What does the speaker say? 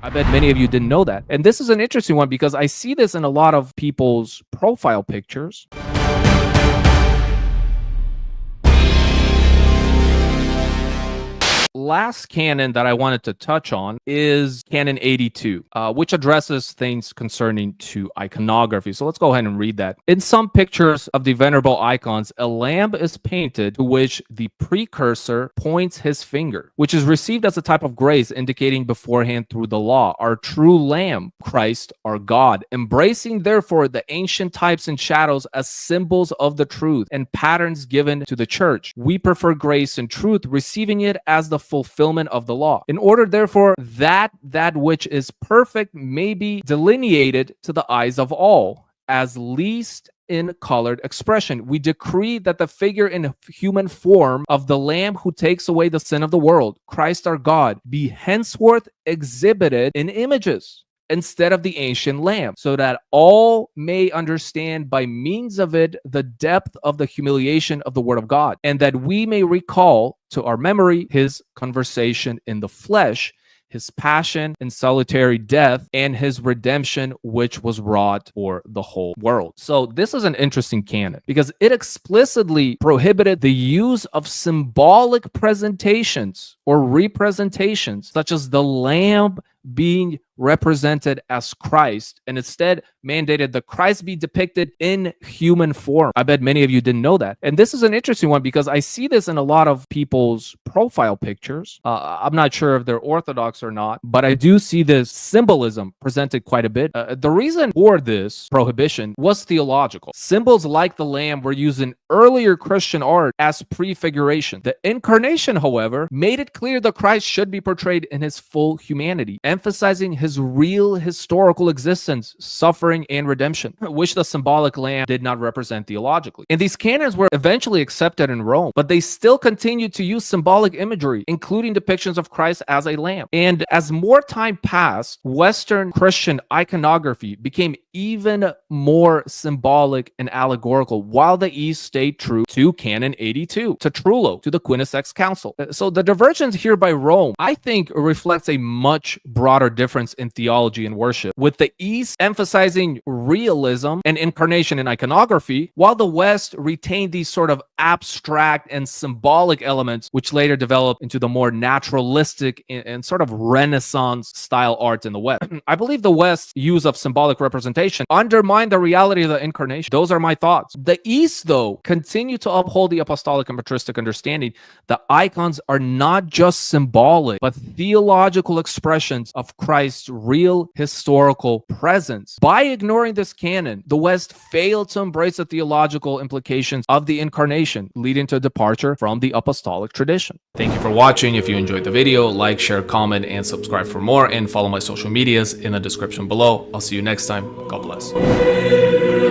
I bet many of you didn't know that. And this is an interesting one because I see this in a lot of people's profile pictures. Last canon that I wanted to touch on is canon 82, which addresses things concerning to iconography. So let's go ahead and read that. In some pictures of the venerable icons, a lamb is painted to which the precursor points his finger, which is received as a type of grace, indicating beforehand through the law our true lamb, Christ, our God, embracing therefore the ancient types and shadows as symbols of the truth and patterns given to the church. We prefer grace and truth, receiving it as the fulfillment of the law, in order therefore that which is perfect may be delineated to the eyes of all as least in colored expression. We decree that the figure in human form of the Lamb who takes away the sin of the world, Christ our God, be henceforth exhibited in images instead of the ancient lamb, so that all may understand by means of it the depth of the humiliation of the word of God, and that we may recall to our memory his conversation in the flesh, his passion and solitary death, and his redemption, which was wrought for the whole world. So this is an interesting canon because it explicitly prohibited the use of symbolic presentations or representations, such as the lamb being represented as Christ, and instead mandated the Christ be depicted in human form. I bet many of you didn't know that. And this is an interesting one because I see this in a lot of people's profile pictures. I'm not sure if they're Orthodox or not, but I do see this symbolism presented quite a bit. The reason for this prohibition was theological. Symbols like the lamb were used in earlier Christian art as prefiguration. The incarnation, however, made it clear that Christ should be portrayed in his full humanity, emphasizing his real historical existence, suffering, and redemption, which the symbolic lamb did not represent theologically. And these canons were eventually accepted in Rome, but they still continued to use symbolic imagery, including depictions of Christ as a lamb. And as more time passed, Western Christian iconography became even more symbolic and allegorical, while the East stayed true to Canon 82, to Trullo, to the Quinisex Council. So the divergence here by Rome, I think, reflects a much broader difference in theology and worship, with the East emphasizing realism and incarnation in iconography, while the West retained these sort of abstract and symbolic elements, which later developed into the more naturalistic and sort of Renaissance style art in the West. I believe the West's use of symbolic representation undermined the reality of the incarnation. Those are my thoughts. The East, though, continued to uphold the apostolic and patristic understanding that icons are not just symbolic, but theological expressions of Christ's real historical presence. By ignoring this canon, the West failed to embrace the theological implications of the incarnation, leading to a departure from the apostolic tradition. Thank you for watching. If you enjoyed the video, like, share, comment, and subscribe for more, and follow my social medias in the description below. I'll see you next time. God bless.